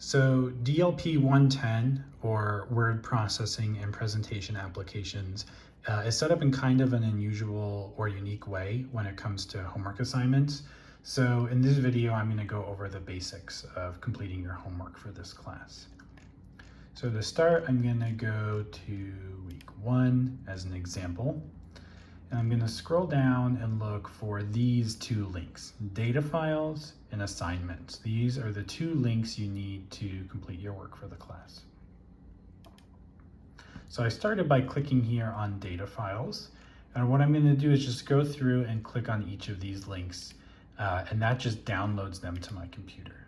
So DLP 110, or Word Processing and Presentation Applications, is set up in kind of an unusual or unique way when it comes to homework assignments. So in this video, I'm going to go over the basics of completing your homework for this class. So to start, I'm going to go to week 1 as an example. And I'm going to scroll down and look for these two links, data files and assignments. These are the two links you need to complete your work for the class. So I started by clicking here on data files. And what I'm going to do is just go through and click on each of these links. And that just downloads them to my computer.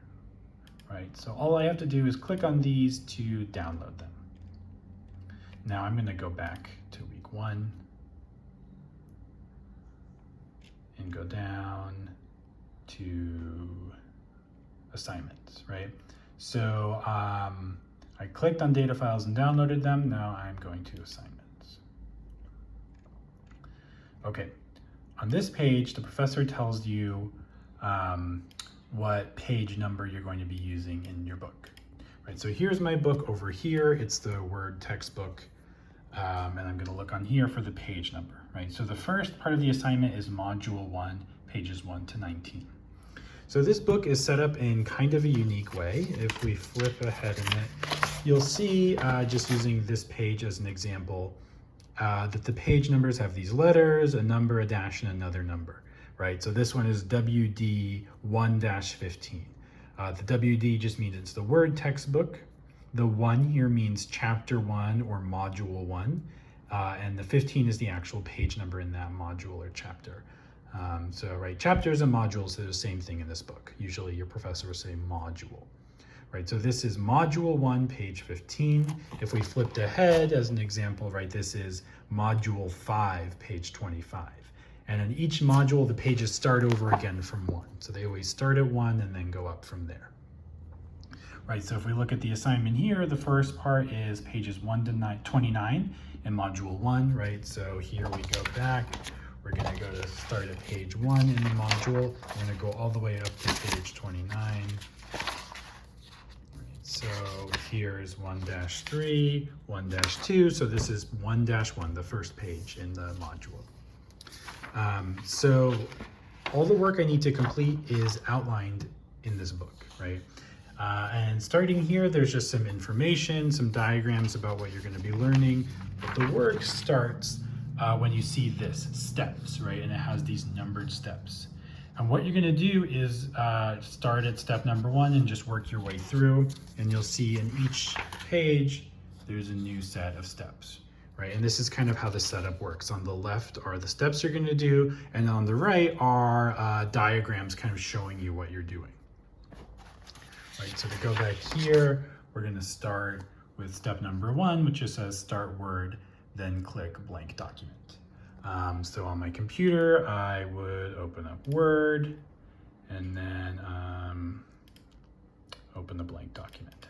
Right? So all I have to do is click on these to download them. Now I'm going to go back to week 1. And go down to assignments, right? So I clicked on data files and downloaded them. Now I'm going to assignments. Okay, on this page, the professor tells you what page number you're going to be using in your book, right? So here's my book over here. It's the Word textbook. And I'm going to look on here for the page number, right? So the first part of the assignment is Module 1, pages 1 to 19. So this book is set up in kind of a unique way. If we flip ahead in it, you'll see, just using this page as an example, that the page numbers have these letters, a number, a dash, and another number, right? So this one is WD 1-15. The WD just means it's the Word textbook. The 1 here means chapter 1 or module 1, and the 15 is the actual page number in that module or chapter. So right, chapters and modules are the same thing in this book. Usually your professor will say module, right? So this is module 1, page 15. If we flipped ahead as an example, right, this is module 5, page 25. And in each module, the pages start over again from 1. So they always start at 1 and then go up from there. Right, so if we look at the assignment here, the first part is pages 1 to 29 in module 1, right? So here we go back. We're going to go to start at page 1 in the module. We're going to go all the way up to page 29. Right, so here's 1-3, 1-2. So this is 1-1, the first page in the module. So all the work I need to complete is outlined in this book, right? And starting here, there's just some information, some diagrams about what you're going to be learning. But the work starts when you see this, steps, right? And it has these numbered steps. And what you're going to do is start at step number 1 and just work your way through. And you'll see in each page, there's a new set of steps, right? And this is kind of how the setup works. On the left are the steps you're going to do, and on the right are diagrams kind of showing you what you're doing. Right, so to go back here, we're going to start with step number 1, which just says start Word, then click blank document. So on my computer, I would open up Word and then open the blank document.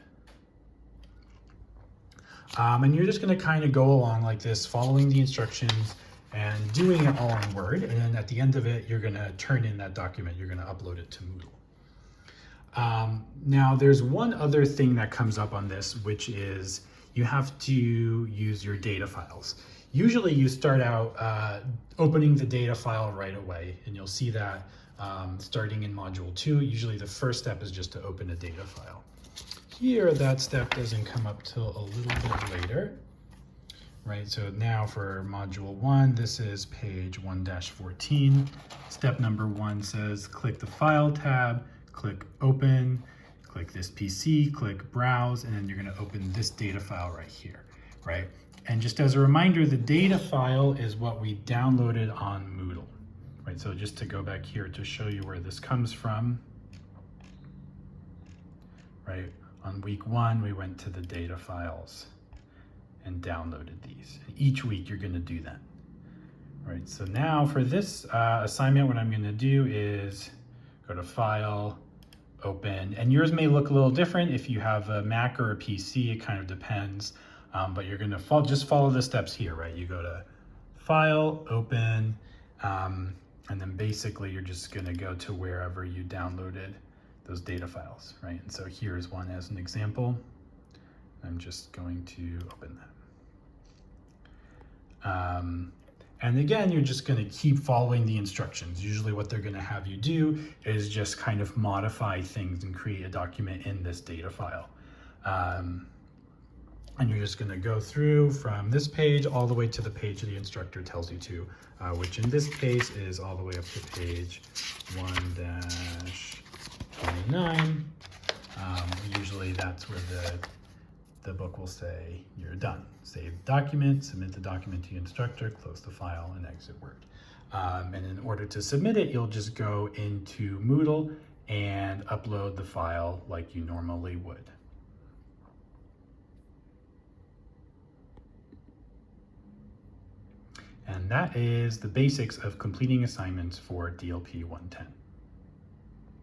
And you're just going to kind of go along like this, following the instructions and doing it all in Word. And then at the end of it, you're going to turn in that document. You're going to upload it to Moodle. Now there's one other thing that comes up on this, which is you have to use your data files. Usually you start out opening the data file right away, and you'll see that starting in module 2. Usually the first step is just to open a data file. Here, that step doesn't come up till a little bit later, right? So now for module 1, this is page 1-14. Step number 1 says click the File tab, click Open, click this PC, click Browse, and then you're going to open this data file right here, right? And just as a reminder, the data file is what we downloaded on Moodle, right? So just to go back here to show you where this comes from, right? On week 1, we went to the data files and downloaded these. And each week, you're going to do that, right? So now for this assignment, what I'm going to do is go to File, Open, and yours may look a little different if you have a Mac or a PC. It kind of depends, but you're going to just follow the steps here, right? You go to File, Open, and then basically you're just going to go to wherever you downloaded those data files, right? And so here's one as an example. I'm just going to open that. And again, you're just going to keep following the instructions. Usually what they're going to have you do is just kind of modify things and create a document in this data file. And you're just going to go through from this page all the way to the page the instructor tells you to, which in this case is all the way up to page 1-29. Usually that's where the book will say you're done. Save the document, submit the document to your instructor, close the file, and exit Word. And in order to submit it, you'll just go into Moodle and upload the file like you normally would. And that is the basics of completing assignments for DLP 110.